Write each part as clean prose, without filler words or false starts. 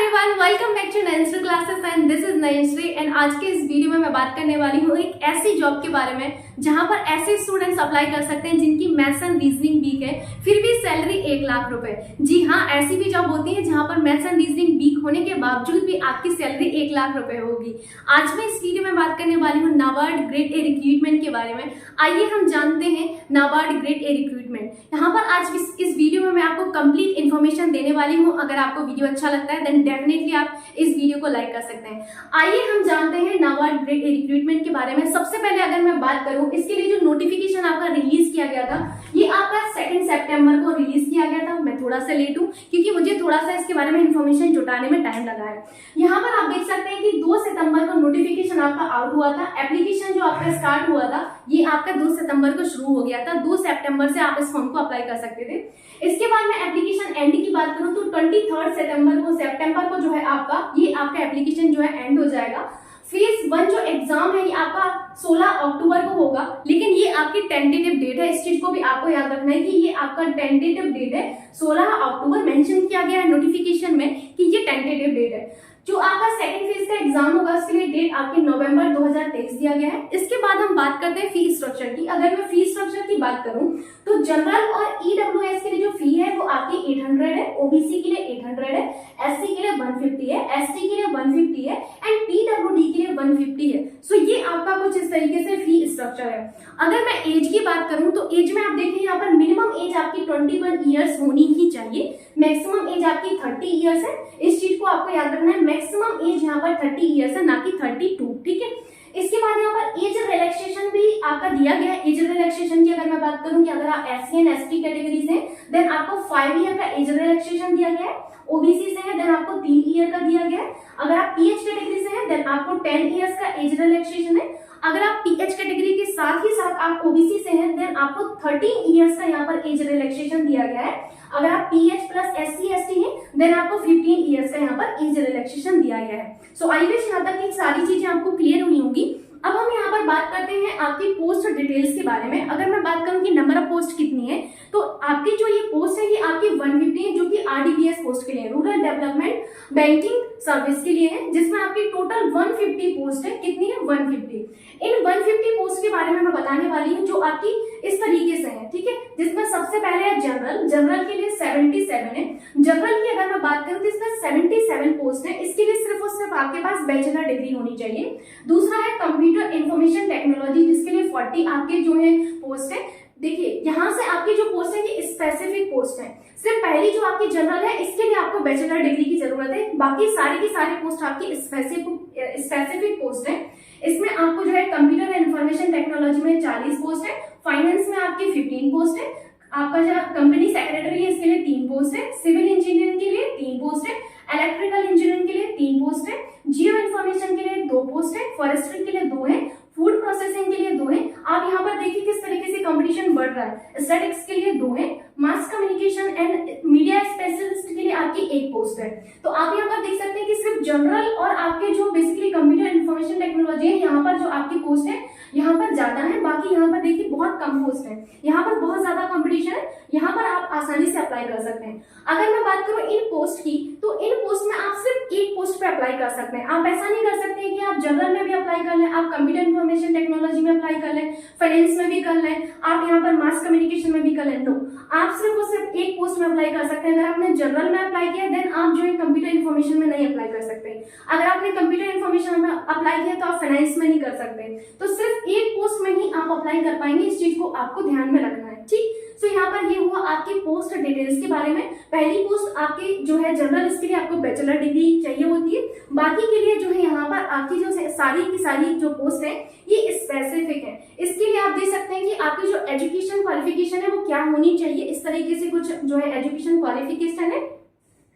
Everyone, welcome back to Nayanshree classes and this is Nayanshree. And आज के इस वीडियो में मैं बात करने वाली हूँ एक ऐसी जॉब के बारे में जहां पर ऐसे स्टूडेंट्स अप्लाई कर सकते हैं जिनकी मैथ्स एंड रीजनिंग वीक है, फिर भी सैलरी 1 लाख रुपए। जी हाँ, ऐसी भी जॉब होती है जहां पर मैथ्स एंड रीजनिंग वीक होने के बावजूद भी आपकी सैलरी 1 लाख रुपए होगी। आज मैं इस वीडियो में बात करने वाली हूँ नाबार्ड ग्रेड ए रिक्रूटमेंट के बारे में। आइए हम जानते हैं नाबार्ड ग्रेड ए रिक्रूटमेंट। यहाँ पर आज इस वीडियो में मैं आपको कंप्लीट इन्फॉर्मेशन देने वाली हूँ। अगर आपको वीडियो अच्छा लगता है देन डेफिनेटली आप इस वीडियो को लाइक कर सकते हैं। आइए हम जानते हैं नाबार्ड ग्रेड ए रिक्रूटमेंट के बारे में। सबसे पहले अगर मैं बात करूं, इसके लिए जो नोटिफिकेशन आपका रिलीज किया गया था, ये आपका 2 सितंबर को रिलीज किया गया था। मैं थोड़ा सा लेट हूं क्योंकि मुझे थोड़ा सा इसके बारे में इन्फॉर्मेशन जुटाने में टाइम लगा है। यहाँ पर आप देख सकते हैं कि 2 सितंबर को नोटिफिकेशन आपका आउट हुआ था। एप्लीकेशन जो आपका स्टार्ट हुआ था ये आपका 2 सितंबर को शुरू हो गया था। 2 सितंबर से आप इस फॉर्म को अप्लाई कर सकते थे। इसके बाद में एप्लीकेशन एंड की बात करूं तो 23 सितंबर को जो है आपका एप्लीकेशन जो है एंड हो जाएगा। फेज 1 जो एग्जाम है ये आपका 16 अक्टूबर को होगा, लेकिन ये आपकी टेंटेटिव डेट है। इस चीज को भी आपको याद रखना है कि ये आपका टेंटेटिव डेट है। 16 अक्टूबर मेंशन किया गया है नोटिफिकेशन में कि ये टेंटेटिव डेट है। जो आपका सेकंड फेज का एग्जाम होगा उसके लिए डेट आपके नवंबर 2023 दिया गया है। इसके बाद हम बात करते हैं फी स्ट्रक्चर की। अगर मैं फी स्ट्रक्चर की बात करूं तो जनरल और ईडब्ल्यूएस के लिए जो फी है वो आपकी 800 है, ओबीसी के लिए 800 है, एससी के लिए 150 है, एसटी के लिए 150 है एंड पीडब्ल्यूडी के लिए 150 है। सो ये आपका कुछ इस तरीके से फी स्ट्रक्चर है। अगर मैं एज की बात करूं तो एज में आप देखिए यहाँ पर मिनिमम एज आपकी 21 ईयर्स होनी ही चाहिए। मैक्सिमम एज आपकी 30 ईयर्स है। इस चीज को आपको याद रखना है। मैक्सिमम एज यहाँ पर 30 ईयर्स है, ना कि 32। ठीक है। इसके बाद यहाँ पर एज रिलैक्सेशन भी आपका दिया गया है। एज रिलैक्सेशन की अगर मैं बात करूं कि अगर आप एससी एंड एसटी कैटेगरी से देन आपको 5 ईयर का एज रिलैक्सेशन दिया गया है। ओबीसी से है देन आपको 3 ईयर का दिया गया है। अगर आप पीएच कैटेगरी से है देन आपको 10 ईयर्स का एज रिलैक्सेशन है। अगर आप पीएच कैटेगरी के साथ ही साथ आप ओबीसी से हैं देन आपको 13 ईयर्स का यहाँ पर एज रिलैक्सेशन दिया गया है। अगर आप पीएच प्लस एससी एसटी हैं देन आपको 15 ईयर्स का यहाँ पर एज रिलैक्सेशन दिया गया है। सो आई विश यहाँ तक की सारी चीजें आपको क्लियर हुई होंगी। अब हम यहाँ पर बात करते हैं आपकी पोस्ट डिटेल्स के बारे में। अगर मैं बात करूं कि नंबर ऑफ पोस्ट कितनी है तो आपकी जो ये पोस्ट है ये आपकी 150 है, जो कि आरडीपीएस पोस्ट के लिए, रूरल डेवलपमेंट बैंकिंग सर्विस के लिए है, जिसमें आपकी टोटल 150 पोस्ट है। कितनी है? 150। इन 150 पोस्ट के बारे में मैं बताने वाली हूँ जो आपकी इस तरीके से है। ठीक है। जिसमें सबसे पहले है जनरल के लिए 77 है। जनरल की अगर मैं बात करूं तो इसमें 77 पोस्ट है। इसके लिए सिर्फ और सिर्फ आपके पास बैचलर डिग्री होनी चाहिए। दूसरा है कंप्यूटर इंफॉर्मेशन टेक्नोलॉजी, जिसके लिए 40 आपके जो है पोस्ट है। देखिए यहाँ से आपकी जो पोस्ट है ये स्पेसिफिक पोस्ट है। सिर्फ पहली जो आपकी जनरल है इसके लिए आपको बैचलर डिग्री की जरूरत है। बाकी सारी की सारी पोस्ट आपकी स्पेसिफिक पोस्ट है। इसमें आपको जो है कंप्यूटर इंफॉर्मेशन टेक्नोलॉजी में 40 पोस्ट है। फाइनेंस में आपकी 15 पोस्ट है। आपका जो कंपनी सेक्रेटरी है इसके लिए 3 पोस्ट है। सिविल इंजीनियरिंग के लिए 3 पोस्ट है। इलेक्ट्रिकल इंजीनियरिंग के लिए 3 पोस्ट है। जियो इन्फॉर्मेशन के लिए 2 पोस्ट है। फॉरेस्ट्री के लिए 2 है। फूड प्रोसेसिंग के लिए 2 है। आप यहाँ पर देखिए किस तरीके से कंपटीशन बढ़ रहा है। स्टैटिक्स के लिए 2 है। Mass communication and media specialist के लिए आपकी 1 पोस्ट है। तो आप यहाँ पर देख सकते हैं कि सिर्फ जनरल और आपके जो बेसिकली कंप्यूटर इंफॉर्मेशन टेक्नोलॉजी है यहाँ पर जो आपकी पोस्ट है यहाँ पर ज्यादा है। बाकी यहाँ पर देखिए बहुत कम पोस्ट है। यहाँ पर बहुत ज्यादा कंपटीशन है। यहाँ पर आप आसानी से अप्लाई कर सकते हैं। अगर मैं बात करूं इन पोस्ट की तो इन पोस्ट में आप सिर्फ 1 पोस्ट पे अप्लाई कर सकते हैं। आप ऐसा नहीं कर सकते कि आप जनरल में भी अप्लाई कर लें, आप कंप्यूटर इंफॉर्मेशन टेक्नोलॉजी में अप्लाई कर लें, फाइनेंस में भी कर लें, आप यहाँ पर मास कम्युनिकेशन में भी कर लें। नो, आप सिर्फ और सिर्फ 1 पोस्ट में अप्लाई कर सकते हैं। अगर आपने जनरल में अप्लाई किया देन आप जो है कंप्यूटर इंफॉर्मेशन में नहीं अप्लाई कर सकते। अगर आपने कंप्यूटर इंफॉर्मेशन में अप्लाई किया तो आप फाइनेंस में नहीं कर सकते। तो सिर्फ 1 पोस्ट में ही आप अप्लाई कर पाएंगे। इस चीज को आपको ध्यान में रखना है। ठीक। तो यहाँ पर ये हुआ आपके पोस्ट डिटेल्स के बारे में। पहली पोस्ट आपकी जो है जनरल, इसके लिए आपको बैचलर डिग्री चाहिए होती है। बाकी के लिए जो है यहाँ पर आपकी जो सारी की सारी जो पोस्ट है ये स्पेसिफिक है। इसके लिए आप देख सकते हैं कि आपकी जो एजुकेशन क्वालिफिकेशन है वो क्या होनी चाहिए। इस तरीके से कुछ जो है एजुकेशन क्वालिफिकेशन है।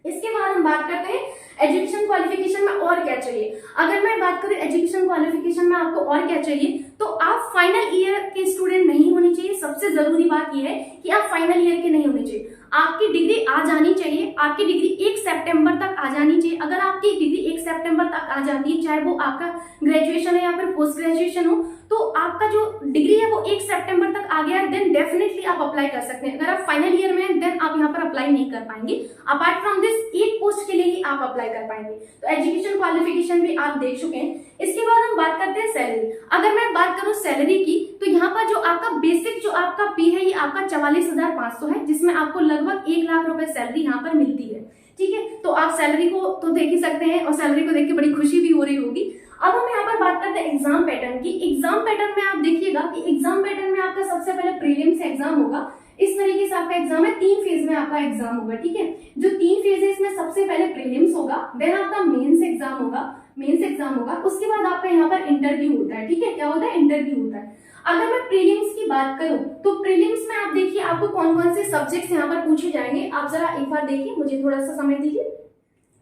इसके बाद हम बात करते हैं एजुकेशन क्वालिफिकेशन में और क्या चाहिए। अगर मैं बात करूं एजुकेशन क्वालिफिकेशन में आपको और क्या चाहिए तो आप फाइनल ईयर के स्टूडेंट नहीं होने चाहिए। सबसे जरूरी बात यह है कि आप फाइनल ईयर के नहीं होने चाहिए। आपकी डिग्री आ जानी चाहिए। आपकी डिग्री 1 सितंबर तक आ जानी चाहिए। अगर आपकी डिग्री 1 सितंबर तक आ जाती है, चाहे वो आपका ग्रेजुएशन है या फिर पोस्ट ग्रेजुएशन हो, तो आपका जो डिग्री है वो 1 सितंबर तक आ गया देन डेफिनेटली आप अप्लाई कर सकते हैं। अगर आप फाइनल ईयर में हैं देन आप यहाँ पर अप्लाई नहीं कर पाएंगे। Apart from this 1 post post के लिए ही आप अप्लाई कर पाएंगे। तो एजुकेशन क्वालिफिकेशन भी आप देख चुके हैं। इसके बाद हम बात करते हैं सैलरी। अगर मैं बात करूं सैलरी की, तो यहाँ पर जो आपका बेसिक जो आपका पे है ये आपका 44,500 है, जिसमें आपको लगभग 1 लाख रुपए सैलरी यहाँ पर मिलती है। ठीक है, तो आप सैलरी को तो देख ही सकते हैं और सैलरी को देख के बड़ी खुशी भी हो रही होगी। अब हम यहाँ पर बात करते हैं एग्जाम पैटर्न की। एग्जाम पैटर्न में आप देखिएगा कि एग्जाम पैटर्न में आपका सबसे पहले प्रीलिम्स एग्जाम होगा। इस तरीके से आपका एग्जाम है, 3 फेज में आपका एग्जाम होगा। ठीक है, जो 3 फेज है इसमें सबसे पहले प्रीलिम्स होगा, देन आपका मेंस एग्जाम होगा, उसके बाद आपका यहाँ पर इंटरव्यू होता है। ठीक है, क्या होता है? इंटरव्यू होता है। अगर मैं प्रीलिम्स की बात करूं तो प्रीलिम्स में आप देखिए आपको कौन कौन से सब्जेक्ट्स यहाँ पर पूछे जाएंगे। आप जरा एक बार देखिए, मुझे थोड़ा सा समय दीजिए,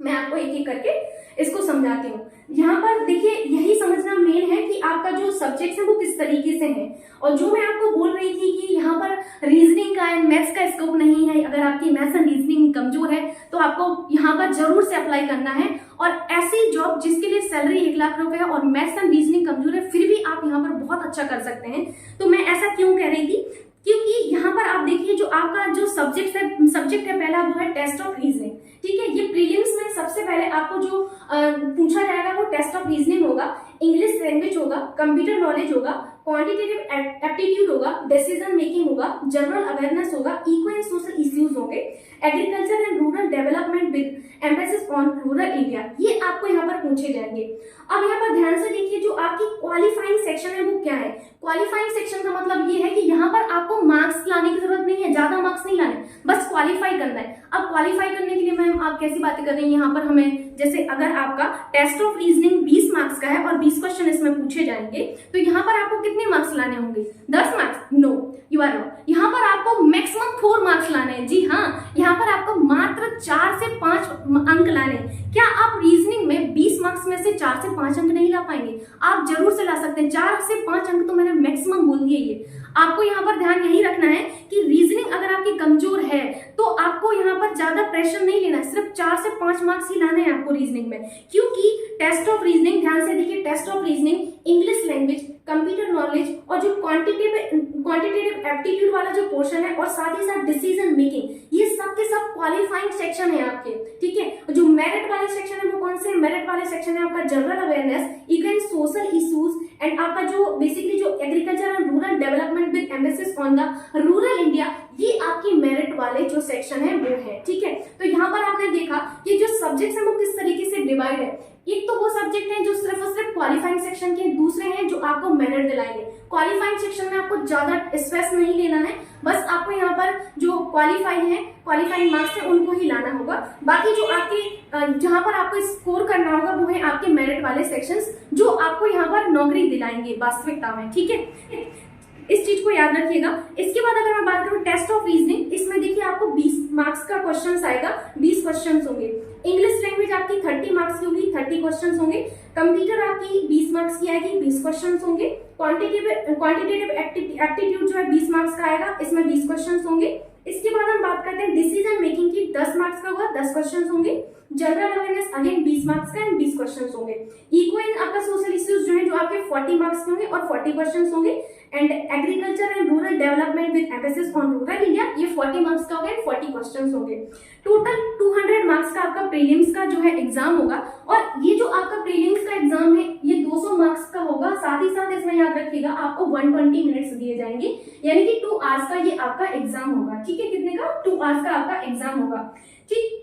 मैं आपको एक एक करके इसको समझाती हूँ। यहाँ पर देखिए यही समझना मेन है कि आपका जो सब्जेक्ट है वो किस तरीके से है। और जो मैं आपको बोल रही थी कि यहाँ पर रीजनिंग का एंड मैथ्स का स्कोप नहीं है, अगर आपकी मैथ्स एंड रीजनिंग कमजोर है तो आपको यहाँ पर जरूर से अप्लाई करना है। और ऐसी जॉब जिसके लिए सैलरी 1 लाख रुपए है और मैथ्स एंड रीजनिंग कमजोर है, फिर भी आप यहाँ पर बहुत अच्छा कर सकते हैं। तो मैं ऐसा क्यों कह रही थी, क्योंकि यहाँ पर आप देखिए जो आपका जो सब्जेक्ट है पहला वो है टेस्ट ऑफ रीजनिंग। ठीक है, ये प्रीलिम्स में सबसे पहले आपको जो पूछा जाएगा वो टेस्ट ऑफ रीजनिंग होगा, इंग्लिश लैंग्वेज होगा, कंप्यूटर नॉलेज होगा, क्वांटिटेटिव एप्टीट्यूड होगा, डिसीजन मेकिंग होगा, जनरल अवेयरनेस होगा, इको एंड सोशल इश्यूज होंगे, agriculture and rural development with emphasis on rural India, ये आपको यहाँ पर पूछे जाएंगे। अब यहाँ पर ध्यान से देखिए जो आपकी क्वालिफाइंग सेक्शन है वो क्या है। क्वालिफाइंग सेक्शन का मतलब ये है कि यहाँ पर आपको मार्क्स लाने की जरूरत नहीं है, ज्यादा मार्क्स नहीं लाने, बस क्वालिफाई करना है। अब क्वालिफाई करने के लिए मैम आप कैसी बातें कर रही हैं, यहाँ पर हमें जैसे अगर आपका टेस्ट ऑफ रीजनिंग 20 मार्क्स का है और 20 क्वेश्चन इसमें पूछे जाएंगे, तो यहाँ पर आपको कितने मार्क्स लाने होंगे? 10 marks? No, you are wrong. यहाँ पर आपको मैक्सिमम 4 मार्क्स लाने हैं। जी हाँ, यहाँ पर आपको मात्र 4 से 5 अंक लाने हैं। क्या आप रीजनिंग में 20 मार्क्स में से 4 से 5 अंक नहीं ला पाएंगे? आप जरूर से ला सकते हैं। 4 से 5 अंक तो मैंने मैक्सिमम बोल दिए। ये आपको यहाँ पर ध्यान यही रखना है कि रीजनिंग अगर आपकी कमजोर है तो आपको यहाँ पर ज्यादा प्रेशर नहीं लेना है, सिर्फ 4 से 5 मार्क्स ही लाने हैं आपको रीजनिंग में। क्योंकि टेस्ट ऑफ रीजनिंग, ध्यान से देखिए, test of reasoning, English language, computer knowledge और जो क्वांटिटेटिव एप्टीट्यूड वाला जो पोर्शन है और साथ ही साथ डिसीजन मेकिंग, ये सब के सब क्वालिफाइंग सेक्शन है आपके। ठीक है, जो मेरिट वाले सेक्शन है वो कौन से? मेरिट वाले सेक्शन है आपका general awareness, even social issues and आपका जो बेसिकली जो agriculture and rural development with emphasis on the rural India, ये आपकी मेरिट वाले जो सेक्शन है वो है। ठीक है, तो यहाँ पर आपने देखा कि जो सब्जेक्ट्स है वो किस तरीके से डिवाइड है। एक तो वो सब्जेक्ट है जो सिर्फ और सिर्फ क्वालिफाइंग सेक्शन के, दूसरे हैं जो आपको मेरिट दिलाएंगे। क्वालिफाइंग सेक्शन में आपको ज्यादा स्ट्रेस नहीं लेना है, बस आपको यहाँ पर जो क्वालिफाइंग मार्क्स है उनको ही लाना होगा। बाकी जो आपके जहाँ पर आपको स्कोर करना होगा वो है आपके मेरिट वाले सेक्शंस, जो आपको यहाँ पर नौकरी दिलाएंगे वास्तविकता में। ठीक है, इस चीज को याद रखिएगा। इसके बाद अगर मैं बात करूं टेस्ट ऑफ रीजनिंग, इसमें देखिए आपको 20 मार्क्स का क्वेश्चन आएगा, 20 क्वेश्चन होंगे। इंग्लिश लैंग्वेज आपकी 30 मार्क्स की होगी, 30 क्वेश्चन होंगे। कंप्यूटर आपकी 20 मार्क्स की आएगी, 20 क्वेश्चन होंगे। क्वांटिटेटिव एप्टीट्यूड जो है 20 मार्क्स का आएगा, इसमें 20 क्वेश्चन होंगे। इसके बाद हम बात करते हैं डिसीजन मेकिंग की, 10 मार्क्स का होगा, 10 क्वेश्चन होंगे। जनरल अवेयरनेस अगेन 20 मार्क्स का एंड 20 क्वेश्चन होंगे। इको एंड आपका सोशल इश्यूज जो है जो आपके 40 मार्क्स के होंगे और 40 क्वेश्चन होंगे। And agriculture and rural development with emphasis on rural India, ये 40 मार्क्स का होगा एंड 40 क्वेश्चन होंगे। टोटल 200 मार्क्स का आपका प्रीलिम्स का जो है एग्जाम होगा। और ये जो आपका प्रीलिम्स का एग्जाम है ये 200 मार्क्स का होगा। साथ ही साथ इसमें याद रखिएगा आपको 120 मिनट्स दिए जाएंगे, यानी कि 2 आवर्स का ये आपका एग्जाम होगा। ठीक है, कितने का? 2 आवर्स का आपका एग्जाम होगा। ठीक,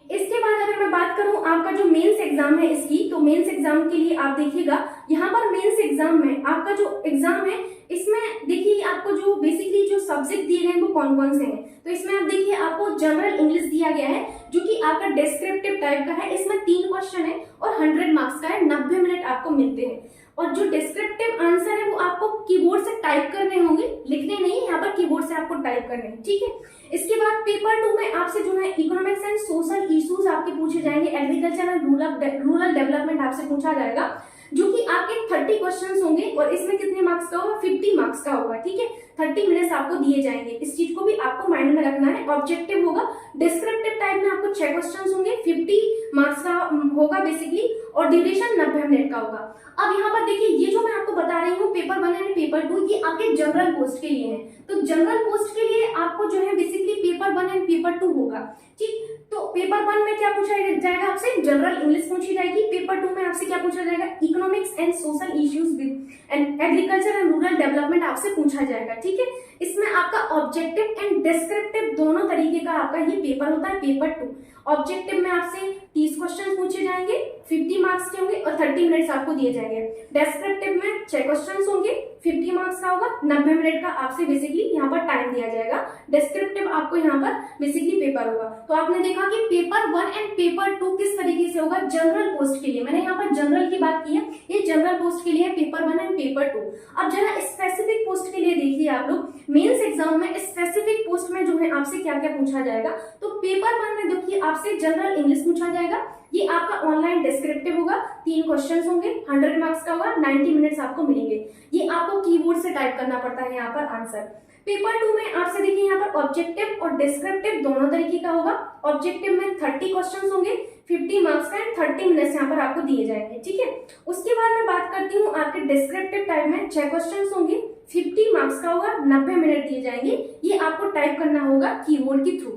इसके बाद अगर मैं बात करूं आपका जो मेंस एग्जाम है इसकी, तो मेंस एग्जाम के लिए आप देखिएगा यहाँ पर मेंस एग्जाम में आपका जो एग्जाम है इसमें देखिए आपको जो बेसिकली जो सब्जेक्ट दिए गए हैं वो कौन कौन से हैं। तो इसमें आप देखिए आपको जनरल इंग्लिश दिया गया है जो कि आपका डिस्क्रिप्टिव टाइप का है। इसमें 3 क्वेश्चन है और 100 मार्क्स का है, 90 मिनट आपको मिलते हैं। और जो डिस्क्रिप्टिव आंसर है वो आपको कीबोर्ड से टाइप करने होंगे, लिखने नहीं, यहाँ पर कीबोर्ड से आपको टाइप करने हैं। ठीक है, इसके बाद पेपर 2 में आपसे जो है इकोनॉमिक्स एंड सोशल इश्यूज आपके पूछे जाएंगे। एग्रीकल्चर एंड रूरल डेवलपमेंट आपसे पूछा जाएगा जो कि आपके 30 क्वेश्चंस होंगे और इसमें कितने मार्क्स का होगा? 50 मार्क्स का होगा। ठीक है, 30 मिनट्स आपको दिए जाएंगे। इस चीज को भी आपको माइंड में रखना है। ऑब्जेक्टिव होगा, डिस्क्रिप्टिव टाइप में आपको 6 क्वेश्चंस होंगे, 50 मार्क्स का होगा बेसिकली, और ड्यूरेशन 90 मिनट का होगा। अब यहाँ पर देखिए ये जो मैं आपको बता रही हूँ पेपर 1 एंड पेपर 2, ये आपके जनरल पोस्ट के लिए है। तो जनरल पोस्ट के लिए आपको जो है बेसिकली पेपर 1 एंड पेपर 2 होगा। ठीक, तो पेपर 1 में क्या पूछा जाएगा आपसे, जनरल इंग्लिश पूछी जाएगी। पेपर 2 में आपसे क्या पूछा जाएगा, economics and social issues and agriculture and rural development आपसे पूछा जाएगा, ठीक है। इसमें आपका ऑब्जेक्टिव एंड डिस्क्रिप्टिव दोनों तरीके का आपका ये पेपर होता है, पेपर 2। ऑब्जेक्टिव में आपसे 30 क्वेश्चन पूछे जाएंगे, 50 मार्क्स के होंगे और 30 मिनट्स आपको दिए जाएंगे। डिस्क्रिप्टिव में 6 क्वेश्चन होंगे, 50 मार्क्स का होगा, 90 मिनट का आपसे बेसिकली यहाँ पर टाइम दिया जाएगा। डिस्क्रिप्टिव आपको यहाँ पर बेसिकली पेपर होगा। तो आपने देखा कि पेपर 1 एंड पेपर 2 किस तरीके से होगा, जनरल पोस्ट के लिए। मैंने यहाँ पर जनरल की बात की है, ये जनरल पोस्ट के लिए है पेपर 1 एंड पेपर 2। अब जरा स्पेसिफिक पोस्ट के लिए देखिए आप लोग, मेंस एग्जाम में स्पेसिफिक पोस्ट में जो है आपसे क्या क्या पूछा जाएगा। तो पेपर 1 में देखिए आपसे जनरल इंग्लिश पूछा जाएगा, ये आपका ऑनलाइन डिस्क्रिप्टिव होगा, 3 क्वेश्चंस होंगे, 100 मार्क्स का होगा, 90 मिनट्स आपको मिलेंगे। ये आपको कीबोर्ड से टाइप करना पड़ता है यहाँ पर आंसर। पेपर 2 में आपसे देखिए यहाँ पर ऑब्जेक्टिव और डिस्क्रिप्टिव दोनों तरीके का होगा। ऑब्जेक्टिव में 30 क्वेश्चंस होंगे, 50 मार्क्स का एंड 30 मिनट्स यहाँ पर आपको दिए जाएंगे, ठीक है। उसके बाद मैं बात करती हूँ आपके डिस्क्रिप्टिव टाइप में 6 क्वेश्चंस होंगे, 50 मार्क्स का होगा, 90 मिनट दिए जाएंगे। ये आपको टाइप करना होगा कीबोर्ड के थ्रू,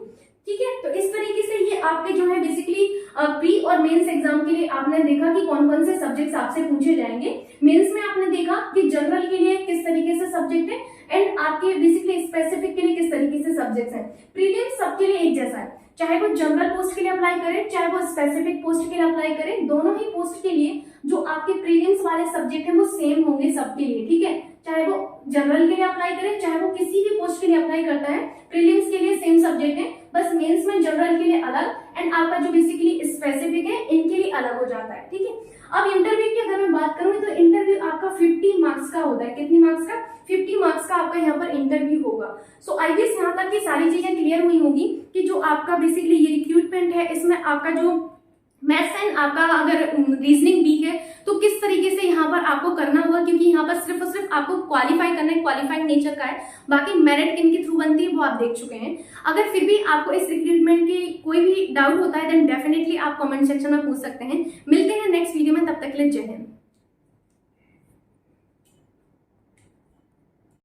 ठीक है। तो इस तरीके से ये आपके जो है बेसिकली प्री और मेंस एग्जाम के लिए आपने देखा कि कौन कौन से सब्जेक्ट्स आपसे पूछे जाएंगे। मेंस में आपने देखा कि जनरल के लिए किस तरीके से सब्जेक्ट है एंड आपके बेसिकली स्पेसिफिक के लिए किस तरीके से सब्जेक्ट्स हैं। प्रीलिम्स सबके लिए एक जैसा है, चाहे वो जनरल पोस्ट के लिए अप्लाई करें, चाहे वो स्पेसिफिक पोस्ट के लिए अप्लाई करें, दोनों ही पोस्ट के लिए जो आपके प्रीलिम्स वाले सब्जेक्ट हैं वो सेम होंगे सबके लिए, ठीक है। चाहे वो जनरल के लिए अप्लाई करे, चाहे वो किसी भी पोस्ट के लिए अप्लाई करता है, प्रीलिम्स के लिए सेम सब्जेक्ट है, बस मेंस में जनरल के लिए अलग एंड आपका जो बेसिकली स्पेसिफिक है इनके लिए अलग हो जाता है, ठीक है। अब इंटरव्यू की अगर मैं बात करूं तो इंटरव्यू आपका 50 मार्क्स का होता है। कितनी मार्क्स का, 50 मार्क्स का आपका यहाँ पर इंटरव्यू होगा। सो आई गेस यहाँ तक की सारी चीजें क्लियर हुई होगी कि जो आपका बेसिकली ये रिक्रूटमेंट है इसमें आपका जो मैथ्स एंड आपका अगर रीजनिंग वीक है तो किस तरीके से यहाँ पर आपको करना होगा, क्योंकि यहाँ पर सिर्फ और सिर्फ आपको क्वालिफाई करना है, क्वालिफाइड नेचर का है, बाकी मेरिट किन के थ्रू बनती है वो आप देख चुके हैं। अगर फिर भी आपको इस रिक्रूटमेंट की कोई भी डाउट होता है देन डेफिनेटली आप कमेंट सेक्शन में पूछ सकते हैं। मिलते हैं नेक्स्ट वीडियो में, तब तक के लिए जय हिंद।